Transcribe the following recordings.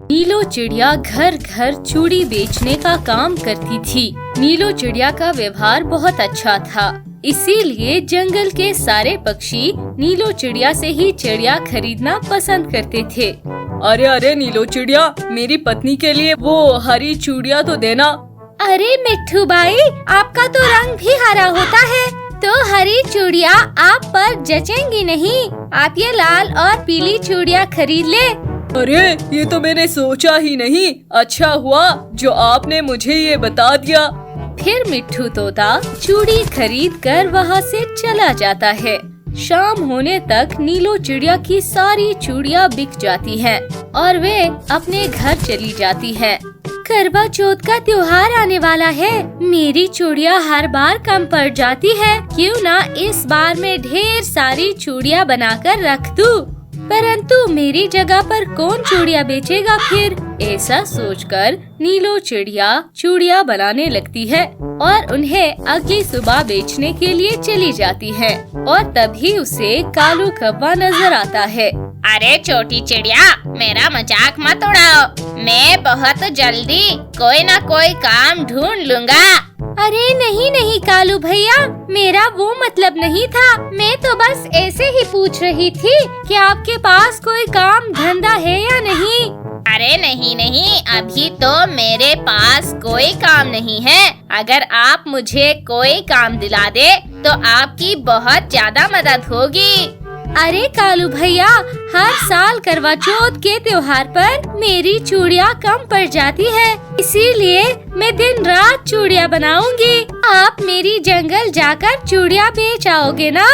नीलो चिड़िया घर घर चूड़ी बेचने का काम करती थी। नीलो चिड़िया का व्यवहार बहुत अच्छा था, इसीलिए जंगल के सारे पक्षी नीलो चिड़िया से ही चिड़िया खरीदना पसंद करते थे। अरे अरे नीलो चिड़िया, मेरी पत्नी के लिए वो हरी चूड़ियाँ तो देना। अरे मिट्ठू भाई, आपका तो रंग भी हरा होता है, तो हरी चूड़िया आप पर जचेंगी नहीं। आप ये लाल और पीली चूड़िया खरीद ले। अरे ये तो मैंने सोचा ही नहीं। अच्छा हुआ जो आपने मुझे ये बता दिया। फिर मिट्ठू तोता चूड़ी खरीद कर वहाँ से चला जाता है। शाम होने तक नीलो चिड़िया की सारी चूड़ियाँ बिक जाती हैं और वे अपने घर चली जाती हैं। करवा चौथ का त्योहार आने वाला है, मेरी चूड़ियाँ हर बार कम पड़ जाती है, क्यों ना इस बार मैं ढेर सारी चूड़ियाँ बनाकर रख दूं। परंतु मेरी जगह पर कौन चूड़ियाँ बेचेगा फिर? ऐसा सोचकर नीलो चिड़िया चूड़ियाँ बनाने लगती है और उन्हें अगली सुबह बेचने के लिए चली जाती है। और तभी उसे कालू कौवा नजर आता है। अरे छोटी चिड़िया, मेरा मजाक मत उड़ाओ, मैं बहुत जल्दी कोई ना कोई काम ढूंढ लूँगा। अरे नहीं नहीं कालू भैया, मेरा वो मतलब नहीं था, मैं तो बस ऐसे ही पूछ रही थी कि आपके पास कोई काम धंधा है या नहीं। अरे नहीं नहीं, अभी तो मेरे पास कोई काम नहीं है। अगर आप मुझे कोई काम दिला दे तो आपकी बहुत ज्यादा मदद होगी। अरे कालू भैया, हर साल करवा चौथ के त्योहार पर मेरी चूड़ियाँ कम पड़ जाती है, इसीलिए मैं दिन रात चूड़ियाँ बनाऊंगी। आप मेरी जंगल जाकर चूड़ियाँ बेच आओगे ना?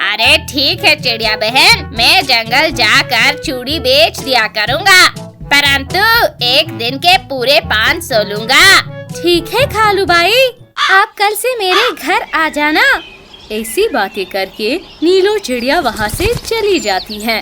अरे ठीक है चिड़िया बहन, मैं जंगल जाकर चूड़ी बेच दिया करूँगा, परंतु एक दिन के पूरे 500 लूँगा। ठीक है खालू बाई, आप कल से मेरे घर आ जाना। ऐसी बातें करके नीलो चिड़िया वहाँ से चली जाती है।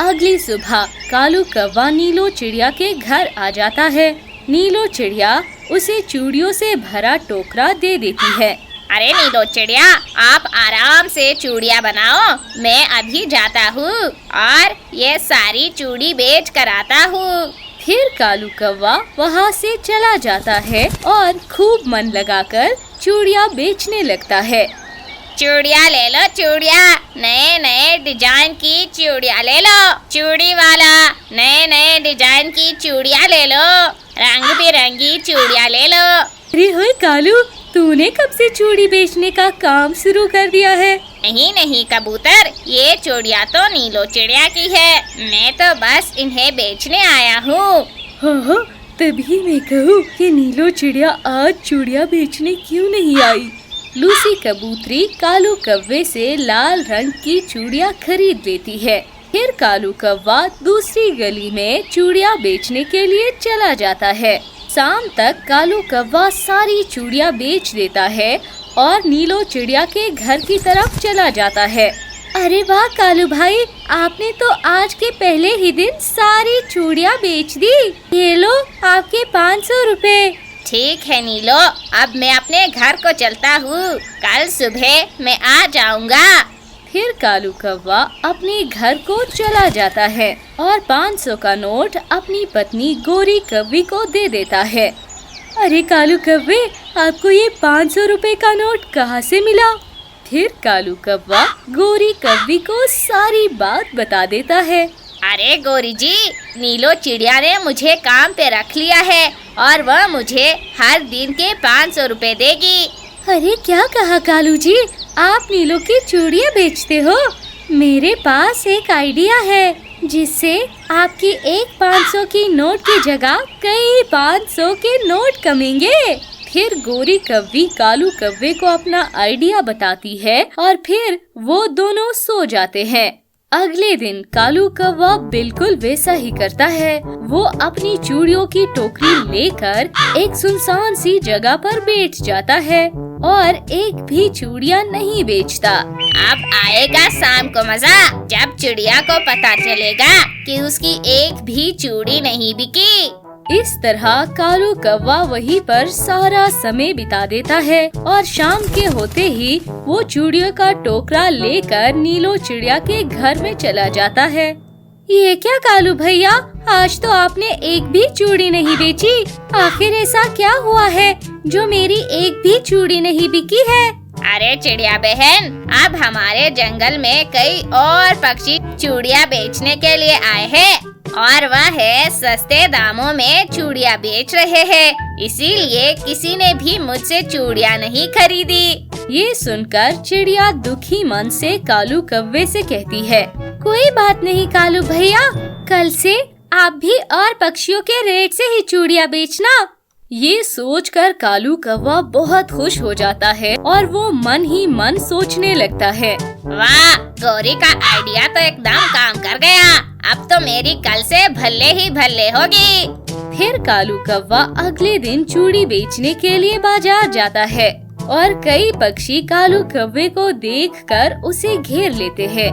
अगली सुबह कालू कौवा नीलो चिड़िया के घर आ जाता है। नीलो चिड़िया उसे चूड़ियों से भरा टोकरा दे देती है। अरे नीलो चिड़िया, आप आराम से चूड़ियाँ बनाओ, मैं अभी जाता हूँ और ये सारी चूड़ी बेच कर आता हूँ। फिर कालू कौवा वहाँ से चला जाता है और खूब मन लगाकर चूड़ियाँ बेचने लगता है। चूड़ियाँ ले लो चूड़ियाँ, नए नए डिजाइन की चूड़ियाँ ले लो। चूड़ी वाला, नए नए डिजाइन की चूड़ियाँ ले लो, रंग बिरंगी चूड़ियाँ ले लो। अरे होए कालू, तूने कब से चूड़ी बेचने का काम शुरू कर दिया है? नहीं नहीं कबूतर, ये चूड़ियाँ तो नीलो चिड़िया की है, मैं तो बस इन्हें बेचने आया हूँ। हाँ, तभी मैं कहूँ कि नीलो चिड़िया आज चूड़ियाँ बेचने क्यों नहीं आई। लूसी कबूतरी कालू कौवे से लाल रंग की चूड़ियाँ खरीद लेती है। फिर कालू कौवा दूसरी गली में चूड़ियाँ बेचने के लिए चला जाता है। शाम तक कालू कौवा सारी चूड़ियाँ बेच देता है और नीलो चिड़िया के घर की तरफ चला जाता है। अरे वाह कालू भाई, आपने तो आज के पहले ही दिन सारी चूड़ियाँ बेच दी। ये लो आपके 500 रुपए। ठीक है नीलो, अब मैं अपने घर को चलता हूँ, कल सुबह मैं आ जाऊँगा। फिर कालू कौवा अपने घर को चला जाता है और 500 का नोट अपनी पत्नी गोरी कौवी को दे देता है। अरे कालू कौवे, आपको ये 500 रुपए का नोट कहाँ से मिला? फिर कालू कौवा गोरी कौवी को सारी बात बता देता है। अरे गोरी जी, नीलो चिड़िया ने मुझे काम पे रख लिया है और वह मुझे हर दिन के 500 रुपए देगी। अरे क्या कहा कालू जी, आप नीलो की चूड़ियाँ बेचते हो? मेरे पास एक आइडिया है जिससे आपकी एक 500 की नोट की जगह कई 500 के नोट कमेंगे। फिर गोरी कौवी कालू कौवे को अपना आइडिया बताती है और फिर वो दोनों सो जाते हैं। अगले दिन कालू कौवा बिल्कुल वैसा ही करता है। वो अपनी चूड़ियों की टोकरी लेकर एक सुनसान सी जगह पर बैठ जाता है और एक भी चूड़ियाँ नहीं बेचता। अब आएगा शाम को मजा, जब चिड़िया को पता चलेगा कि उसकी एक भी चूड़ी नहीं बिकी। इस तरह कालू कौवा वहीं पर सारा समय बिता देता है और शाम के होते ही वो चूड़ियों का टोकरा लेकर नीलो चिड़िया के घर में चला जाता है। ये क्या कालू भैया, आज तो आपने एक भी चूड़ी नहीं बेची। आखिर ऐसा क्या हुआ है जो मेरी एक भी चूड़ी नहीं बिकी है? अरे चिड़िया बहन, अब हमारे जंगल में कई और पक्षी चूड़ियाँ बेचने के लिए आए हैं और वह सस्ते दामों में चूड़ियाँ बेच रहे हैं, इसीलिए किसी ने भी मुझसे चूड़ियाँ नहीं खरीदी। ये सुनकर चिड़िया दुखी मन से कालू कौवे से कहती है, कोई बात नहीं कालू भैया, कल से आप भी और पक्षियों के रेट से ही चूड़ियाँ बेचना। ये सोचकर कालू कौवा बहुत खुश हो जाता है और वो मन ही मन सोचने लगता है, वाह, गौरी का आइडिया तो एकदम काम कर गया। अब तो मेरी कल से भल्ले ही भल्ले होगी। फिर कालू कौवा अगले दिन चूड़ी बेचने के लिए बाजार जाता है और कई पक्षी कालू कौवे को देखकर उसे घेर लेते हैं।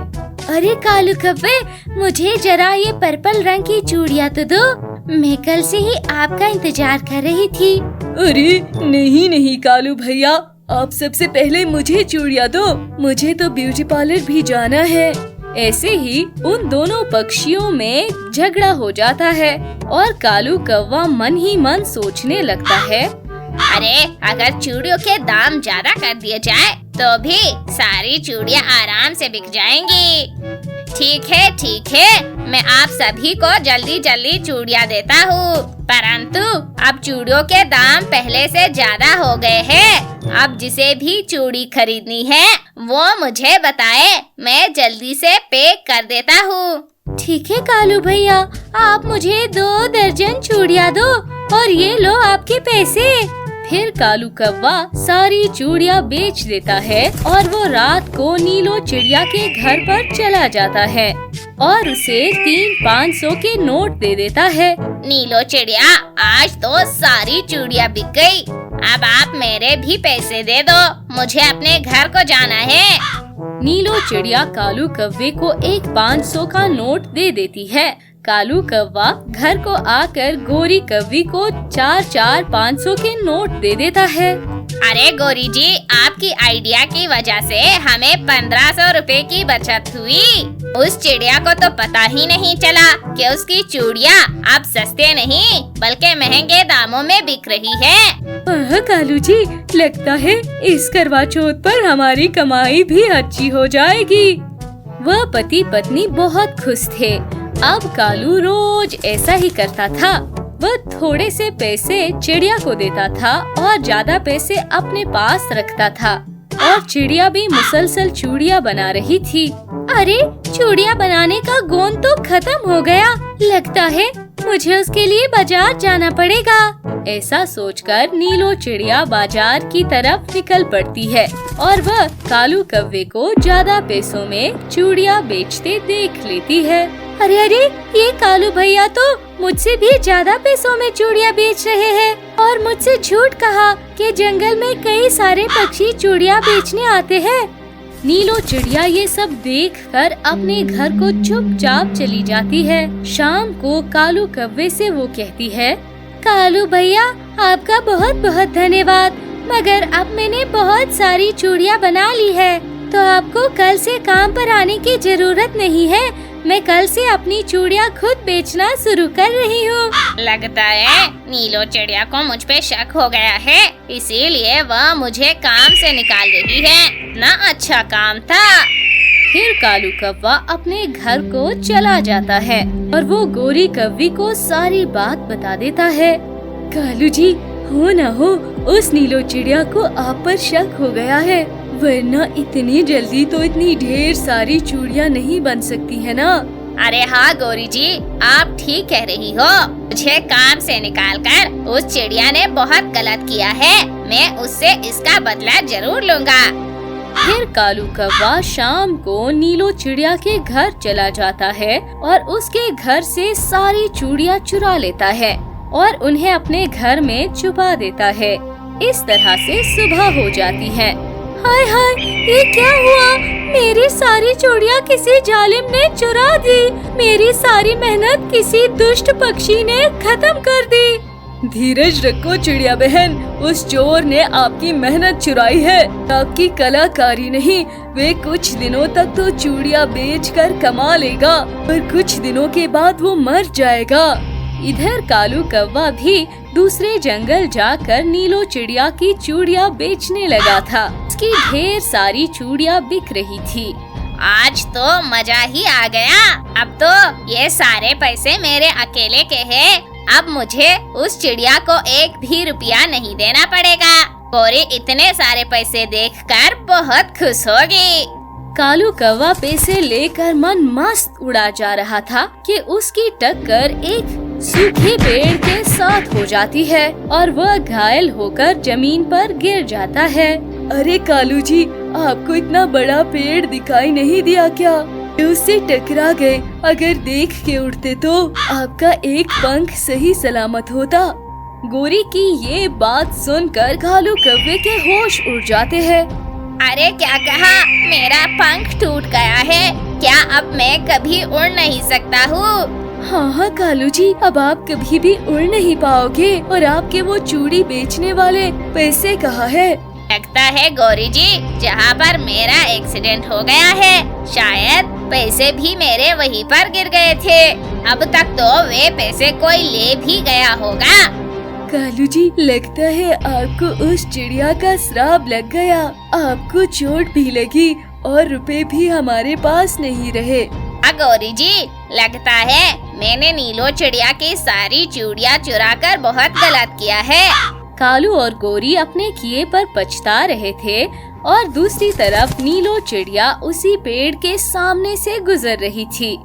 अरे कालू कौवे, मुझे जरा ये पर्पल रंग की चूड़ियाँ तो दो, मैं कल से ही आपका इंतजार कर रही थी। अरे नहीं नहीं कालू भैया, आप सबसे पहले मुझे चूड़ियाँ दो, मुझे तो ब्यूटी पार्लर भी जाना है। ऐसे ही उन दोनों पक्षियों में झगड़ा हो जाता है और कालू कौवा मन ही मन सोचने लगता है, अरे अगर चूड़ियों के दाम ज्यादा कर दिए जाए तो भी सारी चूड़ियाँ आराम से बिक जाएंगी। ठीक है, मैं आप सभी को जल्दी जल्दी चूड़ियाँ देता हूँ, परंतु अब चूड़ियों के दाम पहले से ज्यादा हो गए हैं। अब जिसे भी चूड़ी खरीदनी है वो मुझे बताए, मैं जल्दी से पैक कर देता हूँ। ठीक है कालू भैया, आप मुझे 2 दर्जन चूड़ियाँ दो और ये लो आपके पैसे। फिर कालू कौवा सारी चूड़ियाँ बेच देता है और वो रात को नीलो चिड़िया के घर पर चला जाता है और उसे 300-500 के नोट दे देता है। नीलो चिड़िया, आज तो सारी चूड़ियाँ बिक गई, अब आप मेरे भी पैसे दे दो, मुझे अपने घर को जाना है। नीलो चिड़िया कालू कौवे को एक 500 का नोट दे देती है। कालू कौवा घर को आकर गोरी कौवी को 4-500 के नोट दे देता है। अरे गोरी जी, आपकी आइडिया की वजह से हमें 1500 रुपए की बचत हुई। उस चिड़िया को तो पता ही नहीं चला कि उसकी चूड़ियाँ अब सस्ते नहीं बल्कि महंगे दामों में बिक रही है। कालू जी, लगता है इस करवा चौथ पर हमारी कमाई भी अच्छी हो जाएगी। वह पति पत्नी बहुत खुश थे। अब कालू रोज ऐसा ही करता था। वह थोड़े से पैसे चिड़िया को देता था और ज्यादा पैसे अपने पास रखता था और चिड़िया भी मुसलसल चूड़ियाँ बना रही थी। अरे, चूड़ियाँ बनाने का गोंद तो खत्म हो गया, लगता है मुझे उसके लिए बाजार जाना पड़ेगा। ऐसा सोचकर नीलो चिड़िया बाजार की तरफ निकल पड़ती है और वह कालू कौवे को ज्यादा पैसों में चूड़ियाँ बेचते देख लेती है। अरे, ये कालू भैया तो मुझसे भी ज्यादा पैसों में चूड़ियाँ बेच रहे हैं और मुझसे झूठ कहा कि जंगल में कई सारे पक्षी चूड़ियाँ बेचने आते हैं। नीलो चिड़िया ये सब देखकर अपने घर को चुपचाप चली जाती है। शाम को कालू कौवे से वो कहती है, कालू भैया, आपका बहुत बहुत धन्यवाद, मगर अब मैंने बहुत सारी चूड़ियाँ बना ली है तो आपको कल से काम पर आने की जरूरत नहीं है। मैं कल से अपनी चूड़ियाँ खुद बेचना शुरू कर रही हूँ। लगता है नीलो चिड़िया को मुझ पे शक हो गया है, इसीलिए वह मुझे काम से निकाल रही है। ना अच्छा काम था। फिर कालू कौवा अपने घर को चला जाता है और वो गोरी कौवी को सारी बात बता देता है। कालू जी, हो ना हो उस नीलो चिड़िया को आप पर शक हो गया है, वरना इतनी जल्दी तो इतनी ढेर सारी चूड़ियाँ नहीं बन सकती है ना। अरे हाँ गोरी जी, आप ठीक कह रही हो, मुझे काम से निकालकर उस चिड़िया ने बहुत गलत किया है, मैं उससे इसका बदला जरूर लूँगा। फिर कालू कौवा शाम को नीलो चिड़िया के घर चला जाता है और उसके घर से सारी चूड़ियाँ चुरा लेता है और उन्हें अपने घर में छुपा देता है। इस तरह से सुबह हो जाती है। हाय हाय, ये क्या हुआ? मेरी सारी चूड़ियाँ किसी जालिम ने चुरा दी। मेरी सारी मेहनत किसी दुष्ट पक्षी ने खत्म कर दी। धीरज रखो चिड़िया बहन, उस चोर ने आपकी मेहनत चुराई है, आपकी कलाकारी नहीं। वे कुछ दिनों तक तो चूड़ियाँ बेचकर कमा लेगा, पर कुछ दिनों के बाद वो मर जाएगा। इधर कालू कौवा भी दूसरे जंगल जाकर नीलो चिड़िया की चूड़ियाँ बेचने लगा था। उसकी ढेर सारी चूड़ियाँ बिक रही थी। आज तो मजा ही आ गया। अब तो ये सारे पैसे मेरे अकेले के हैं। अब मुझे उस चिड़िया को एक भी रुपया नहीं देना पड़ेगा। गौरी इतने सारे पैसे देखकर बहुत खुश होगी। कालू कौवा पैसे लेकर मन मस्त उड़ा जा रहा था कि उसकी टक्कर एक सूखे पेड़ के साथ हो जाती है और वह घायल होकर जमीन पर गिर जाता है। अरे कालू जी, आपको इतना बड़ा पेड़ दिखाई नहीं दिया क्या? उससे टकरा गए। अगर देख के उठते तो आपका एक पंख सही सलामत होता। गोरी की ये बात सुनकर कालू कौवे के होश उड़ जाते हैं। अरे क्या कहा? मेरा पंख टूट गया है। क्या अब मैं कभी उड़ नहीं सकता हूँ? हाँ कालू जी, अब आप कभी भी उड़ नहीं पाओगे। और आपके वो चूड़ी बेचने वाले पैसे कहाँ है? लगता है गौरी जी, जहाँ पर मेरा एक्सीडेंट हो गया है, शायद पैसे भी मेरे वहीं पर गिर गए थे। अब तक तो वे पैसे कोई ले भी गया होगा। कालू जी, लगता है आपको उस चिड़िया का श्राप लग गया। आपको चोट भी लगी और रुपए भी हमारे पास नहीं रहे। गौरी जी, लगता है मैंने नीलो चिड़िया की सारी चूड़ियाँ चुराकर बहुत गलत किया है। कालू और गोरी अपने किए पर पछता रहे थे और दूसरी तरफ नीलो चिड़िया उसी पेड़ के सामने से गुजर रही थी।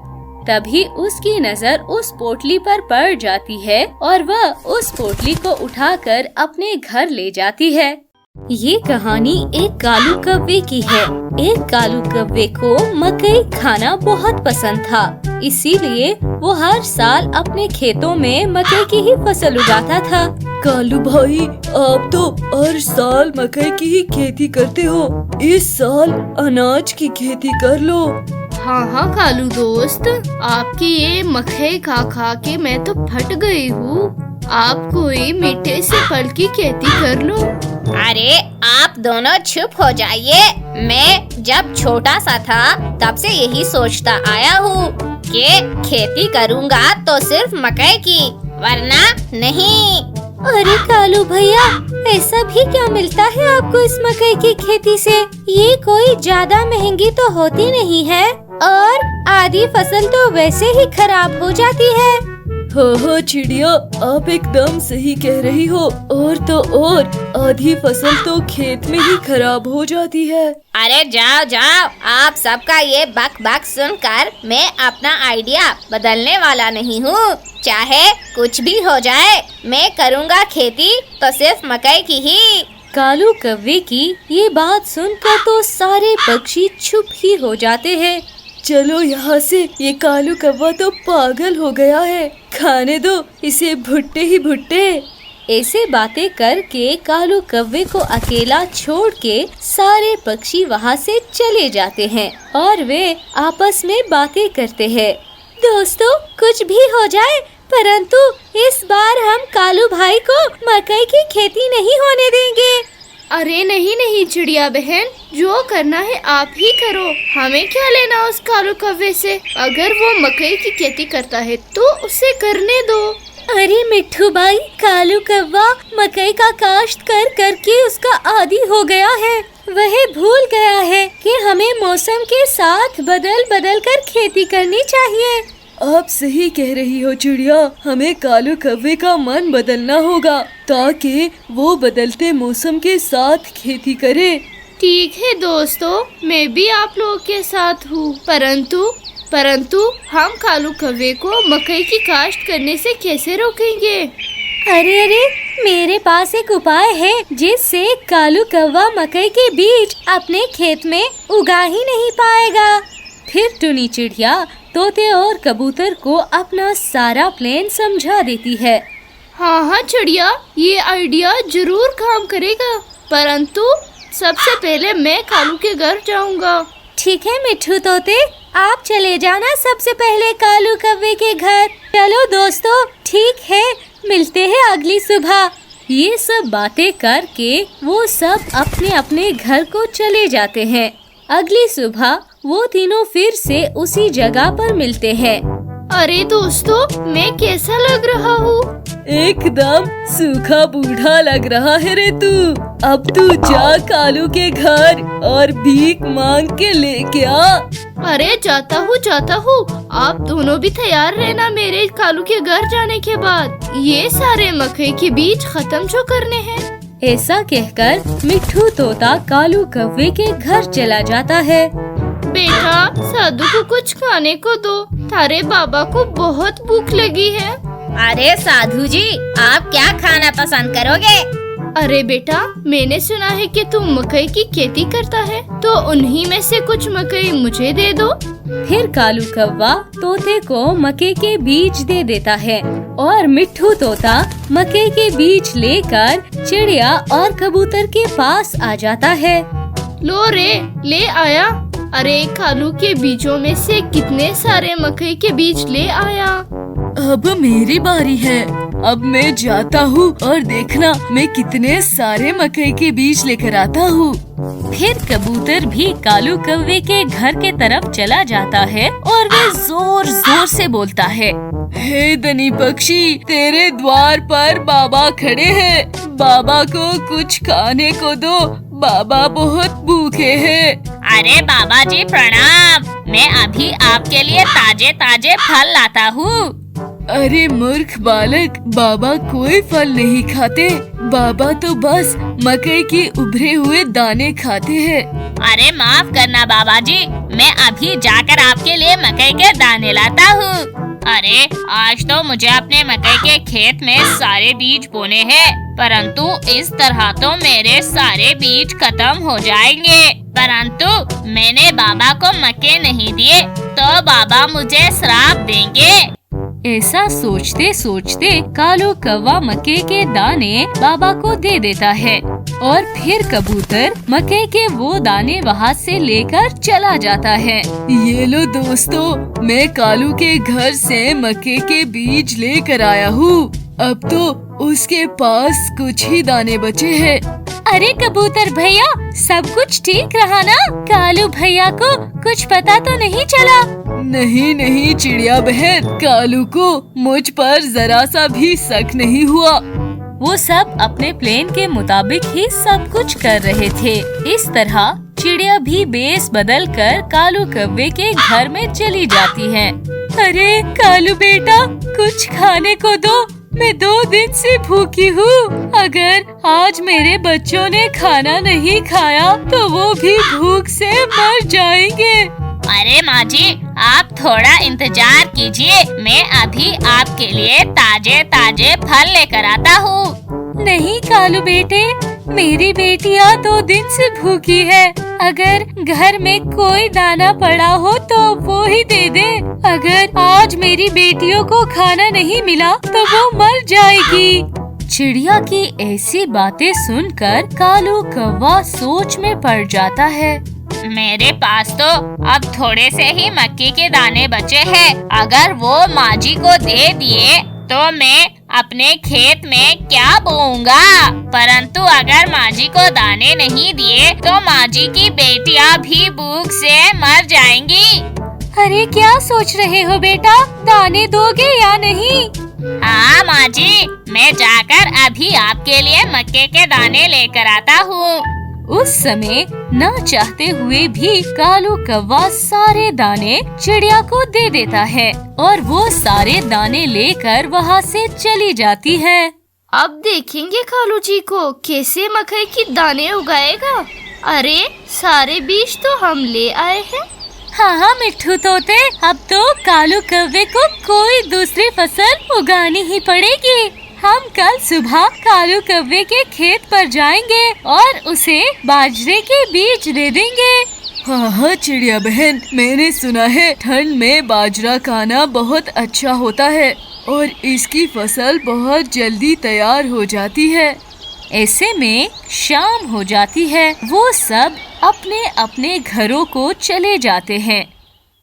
तभी उसकी नजर उस पोटली पर पड़ जाती है और वह उस पोटली को उठाकर अपने घर ले जाती है। ये कहानी एक कालू कौवे की है। एक कालू कौवे को मकई खाना बहुत पसंद था, इसीलिए वो हर साल अपने खेतों में मकई की ही फसल उगाता था। कालू भाई, आप तो हर साल मकई की ही खेती करते हो। इस साल अनाज की खेती कर लो। हाँ कालू दोस्त, आपकी ये मकई खा खा के मैं तो फट गई हूँ। आप कोई मीठे से फल की खेती कर लो। अरे आप दोनों चुप हो जाइए। मैं जब छोटा सा था तब से यही सोचता आया हूँ कि खेती करूँगा तो सिर्फ मकई की, वरना नहीं। अरे कालू भैया, ऐसा भी क्या मिलता है आपको इस मकई की खेती से? ये कोई ज्यादा महंगी तो होती नहीं है और आधी फसल तो वैसे ही खराब हो जाती है। हो चिड़िया, आप एकदम सही कह रही हो। और तो और आधी फसल तो खेत में ही खराब हो जाती है। अरे जाओ जाओ, आप सबका ये बक बक सुनकर मैं अपना आइडिया बदलने वाला नहीं हूँ। चाहे कुछ भी हो जाए, मैं करूँगा खेती तो सिर्फ मकई की ही। कालू कौवे की ये बात सुनकर तो सारे पक्षी चुप ही हो जाते हैं। चलो यहाँ से, ये कालू कौवा तो पागल हो गया है। खाने दो इसे भुट्टे ही भुट्टे। ऐसे बातें करके कालू कौवे को अकेला छोड़ के सारे पक्षी वहाँ से चले जाते हैं और वे आपस में बातें करते हैं। दोस्तों, कुछ भी हो जाए, परंतु इस बार हम कालू भाई को मकई की खेती नहीं होने देंगे। अरे नहीं चिड़िया बहन, जो करना है आप ही करो। हमें क्या लेना उस कालू कौवे से? अगर वो मकई की खेती करता है तो उसे करने दो। अरे मिट्ठू भाई, कालू कौवा मकई का काश्त कर करके उसका आदी हो गया है। वह भूल गया है कि हमें मौसम के साथ बदल बदल कर खेती करनी चाहिए। आप सही कह रही हो चिड़िया, हमें कालू कौवे का मन बदलना होगा ताकि वो बदलते मौसम के साथ खेती करे। ठीक है दोस्तों, मैं भी आप लोगों के साथ हूँ, परंतु हम कालू कौवे को मकई की काश्त करने से कैसे रोकेंगे? अरे मेरे पास एक उपाय है जिससे कालू कौवा मकई के बीज अपने खेत में उगा ही नहीं पाएगा। फिर टुनी चिड़िया तोते और कबूतर को अपना सारा प्लान समझा देती है। हाँ चिड़िया, ये आइडिया जरूर काम करेगा, परंतु सबसे पहले मैं कालू के घर जाऊंगा। ठीक है मिट्ठू तोते, आप चले जाना सबसे पहले कालू कौवे के घर। चलो दोस्तों, ठीक है, मिलते हैं अगली सुबह। ये सब बातें करके वो सब अपने अपने घर को चले जाते हैं। अगली सुबह वो तीनों फिर से उसी जगह पर मिलते हैं। अरे दोस्तों, मैं कैसा लग रहा हूँ? एकदम सूखा बूढ़ा लग रहा है रे तू। अब तू जा कालू के घर और भीख मांग के लेके आ। अरे जाता हूँ। आप दोनों भी तैयार रहना मेरे कालू के घर जाने के बाद। ये सारे मकई के बीज खत्म जो करने हैं। ऐसा कहकर मिट्ठू तोता कालू कौवे के घर चला जाता है। बेटा, साधु को कुछ खाने को दो, थारे बाबा को बहुत भूख लगी है। अरे साधु जी, आप क्या खाना पसंद करोगे? अरे बेटा, मैंने सुना है कि तुम मकई की खेती करता है, तो उन्हीं में से कुछ मकई मुझे दे दो। फिर कालू कौवा तोते को मकई के बीज दे देता है और मिट्ठू तोता मकई के बीज लेकर चिड़िया और कबूतर के पास आ जाता है। लो रे, ले आया। अरे कालू के बीजों में से कितने सारे मकई के बीज ले आया। अब मेरी बारी है। अब मैं जाता हूँ और देखना मैं कितने सारे मकई के बीज लेकर आता हूँ। फिर कबूतर भी कालू कौवे के घर के तरफ चला जाता है और वे जोर जोर से बोलता है, हे धनी पक्षी, तेरे द्वार पर बाबा खड़े हैं। बाबा को कुछ खाने को दो, बाबा बहुत भूखे हैं। अरे बाबा जी प्रणाम, मैं अभी आपके लिए ताजे ताजे फल लाता हूँ। अरे मूर्ख बालक, बाबा कोई फल नहीं खाते। बाबा तो बस मकई के उभरे हुए दाने खाते हैं। अरे माफ करना बाबा जी, मैं अभी जाकर आपके लिए मकई के दाने लाता हूँ। अरे आज तो मुझे अपने मकई के खेत में सारे बीज बोने हैं, परंतु इस तरह तो मेरे सारे बीज खत्म हो जाएंगे। परंतु मैंने बाबा को मक्के नहीं दिए तो बाबा मुझे श्राप देंगे। ऐसा सोचते सोचते कालू कौवा मक्के के दाने बाबा को दे देता है और फिर कबूतर मक्के के वो दाने वहाँ से लेकर चला जाता है। ये लो दोस्तों, मैं कालू के घर से मक्के के बीज लेकर आया हूँ। अब तो उसके पास कुछ ही दाने बचे हैं। अरे कबूतर भैया, सब कुछ ठीक रहा ना? कालू भैया को कुछ पता तो नहीं चला? नहीं चिड़िया बहन, कालू को मुझ पर जरा सा भी शक नहीं हुआ। वो सब अपने प्लान के मुताबिक ही सब कुछ कर रहे थे। इस तरह चिड़िया भी बेस बदल कर कालू कौवे के घर में चली जाती है। अरे कालू बेटा, कुछ खाने को दो, मैं 2 दिन से भूखी हूँ। अगर आज मेरे बच्चों ने खाना नहीं खाया तो वो भी भूख से मर जाएंगे। अरे माँ जी, आप थोड़ा इंतजार कीजिए, मैं अभी आपके लिए ताजे ताजे फल लेकर आता हूँ। नहीं कालू बेटे, मेरी बेटियाँ 2 दिन से भूखी है। अगर घर में कोई दाना पड़ा हो तो वो ही दे दे। अगर आज मेरी बेटियों को खाना नहीं मिला तो वो मर जाएगी। चिड़िया की ऐसी बातें सुनकर कालू कौवा सोच में पड़ जाता है। मेरे पास तो अब थोड़े से ही मक्के के दाने बचे हैं। अगर वो माँ जी को दे दिए तो मैं अपने खेत में क्या बोऊंगा। परंतु अगर माँ जी को दाने नहीं दिए तो माँ जी की बेटियाँ भी भूख से मर जाएंगी। अरे क्या सोच रहे हो बेटा, दाने दोगे या नहीं? हाँ माँ जी, मैं जाकर अभी आपके लिए मक्के के दाने लेकर आता हूँ। उस समय न चाहते हुए भी कालू कौवा सारे दाने चिड़िया को दे देता है और वो सारे दाने लेकर वहाँ से चली जाती है। अब देखेंगे कालू जी को कैसे मकई की दाने उगाएगा। अरे सारे बीज तो हम ले आए हैं। हाँ मिट्ठू तोते, अब तो कालू कौवे को कोई दूसरी फसल उगानी ही पड़ेगी। हम कल सुबह कालू कौवे के खेत पर जाएंगे और उसे बाजरे के बीज दे देंगे। हाँ चिड़िया बहन, मैंने सुना है ठंड में बाजरा खाना बहुत अच्छा होता है और इसकी फसल बहुत जल्दी तैयार हो जाती है। ऐसे में शाम हो जाती है। वो सब अपने अपने घरों को चले जाते हैं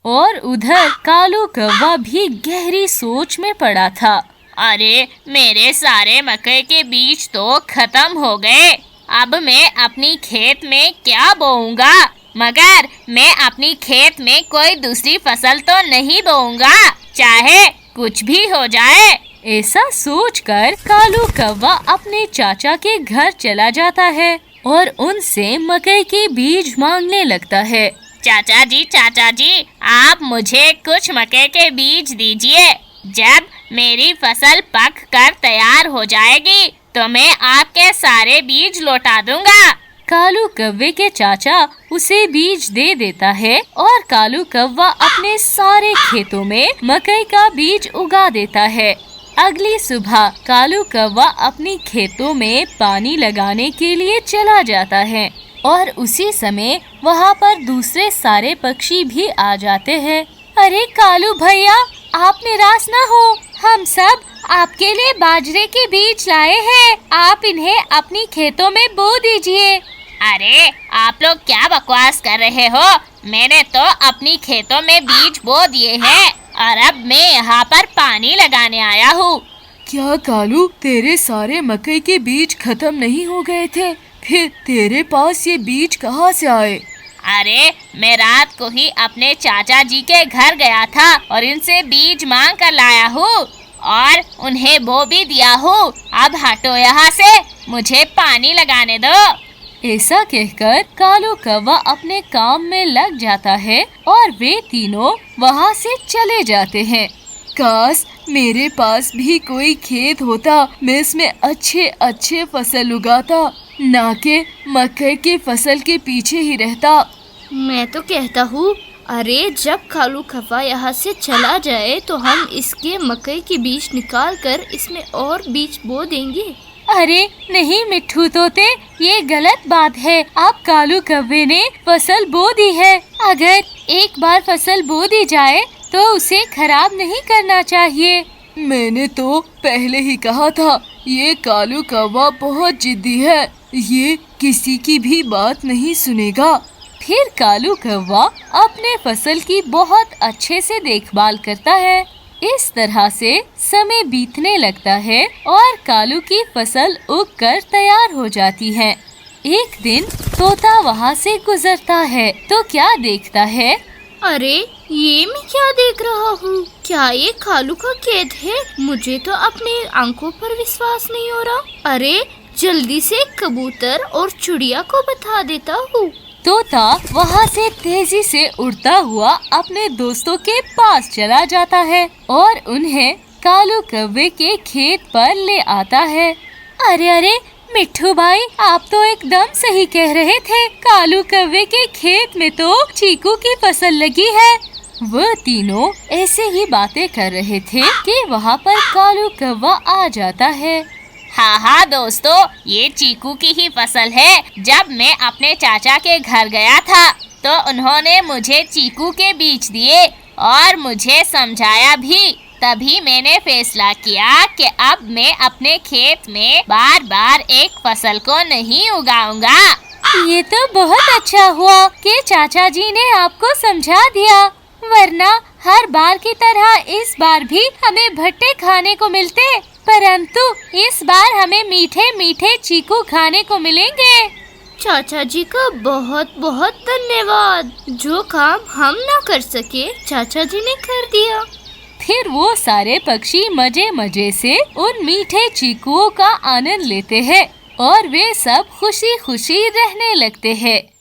और उधर कालू कौवा भी गहरी सोच में पड़ा था। अरे मेरे सारे मकई के बीज तो खत्म हो गए। अब मैं अपनी खेत में क्या बोऊंगा? मगर मैं अपनी खेत में कोई दूसरी फसल तो नहीं बोऊंगा, चाहे कुछ भी हो जाए। ऐसा सोचकर कालू कौवा अपने चाचा के घर चला जाता है और उनसे मकई के बीज मांगने लगता है। चाचा जी, आप मुझे कुछ मकई के बीज दीजिए। जब मेरी फसल पक कर तैयार हो जाएगी तो मैं आपके सारे बीज लौटा दूंगा। कालू कौवे के चाचा उसे बीज दे देता है और कालू कौवा अपने सारे खेतों में मकई का बीज उगा देता है। अगली सुबह कालू कौवा अपनी खेतों में पानी लगाने के लिए चला जाता है और उसी समय वहाँ पर दूसरे सारे पक्षी भी आ जाते हैं। अरे कालू भैया, आप निराश ना हो, हम सब आपके लिए बाजरे के बीज लाए हैं। आप इन्हें अपनी खेतों में बो दीजिए। अरे आप लोग क्या बकवास कर रहे हो? मैंने तो अपनी खेतों में बीज बो दिए हैं और अब मैं यहाँ पर पानी लगाने आया हूँ। क्या कालू, तेरे सारे मकई के बीज खत्म नहीं हो गए थे? फिर तेरे पास ये बीज कहाँ से आए? अरे मैं रात को ही अपने चाचा जी के घर गया था और इनसे बीज मांग कर लाया हूँ और उन्हें बो भी दिया हूँ। अब हटो यहाँ से, मुझे पानी लगाने दो। ऐसा कहकर कालू कौवा अपने काम में लग जाता है और वे तीनों वहाँ से चले जाते हैं। काश मेरे पास भी कोई खेत होता, मैं इसमें अच्छे अच्छे फसल उगाता, ना के मकई के फसल के पीछे ही रहता। मैं तो कहता हूँ, अरे जब कालू कौवा यहाँ से चला जाए तो हम इसके मकई के बीज निकाल कर इसमें और बीज बो देंगे। अरे नहीं मिट्ठू तोते, ये गलत बात है। आप कालू कौवे ने फसल बो दी है। अगर एक बार फसल बो दी जाए तो उसे खराब नहीं करना चाहिए। मैंने तो पहले ही कहा था, ये कालू कौवा बहुत जिद्दी है, ये किसी की भी बात नहीं सुनेगा। फिर कालू कौवा अपने फसल की बहुत अच्छे से देखभाल करता है। इस तरह से समय बीतने लगता है और कालू की फसल उगकर तैयार हो जाती है। एक दिन तोता वहाँ से गुजरता है तो क्या देखता है? अरे ये मैं क्या देख रहा हूँ? क्या ये कालू का खेत है? मुझे तो अपने आंखों पर विश्वास नहीं हो रहा। अरे जल्दी से कबूतर और चिड़िया को बता देता हूँ। तोता वहाँ से तेजी से उड़ता हुआ अपने दोस्तों के पास चला जाता है और उन्हें कालू कौवे के खेत पर ले आता है। अरे मिट्ठू भाई, आप तो एकदम सही कह रहे थे। कालू कौवे के खेत में तो चीकू की फसल लगी है। वह तीनों ऐसे ही बातें कर रहे थे कि वहाँ पर कालू कौवा आ जाता है। हाँ दोस्तों, ये चीकू की ही फसल है। जब मैं अपने चाचा के घर गया था तो उन्होंने मुझे चीकू के बीज दिए और मुझे समझाया भी। तभी मैंने फैसला किया कि अब मैं अपने खेत में बार बार एक फसल को नहीं उगाऊंगा। ये तो बहुत अच्छा हुआ कि चाचा जी ने आपको समझा दिया, वरना हर बार की तरह इस बार भी हमें भट्टे खाने को मिलते, परंतु इस बार हमें मीठे मीठे चीकू खाने को मिलेंगे। चाचा जी का बहुत बहुत धन्यवाद। जो काम हम ना कर सके चाचा जी ने कर दिया। फिर वो सारे पक्षी मजे मजे से उन मीठे चीकुओं का आनंद लेते हैं और वे सब खुशी खुशी रहने लगते हैं।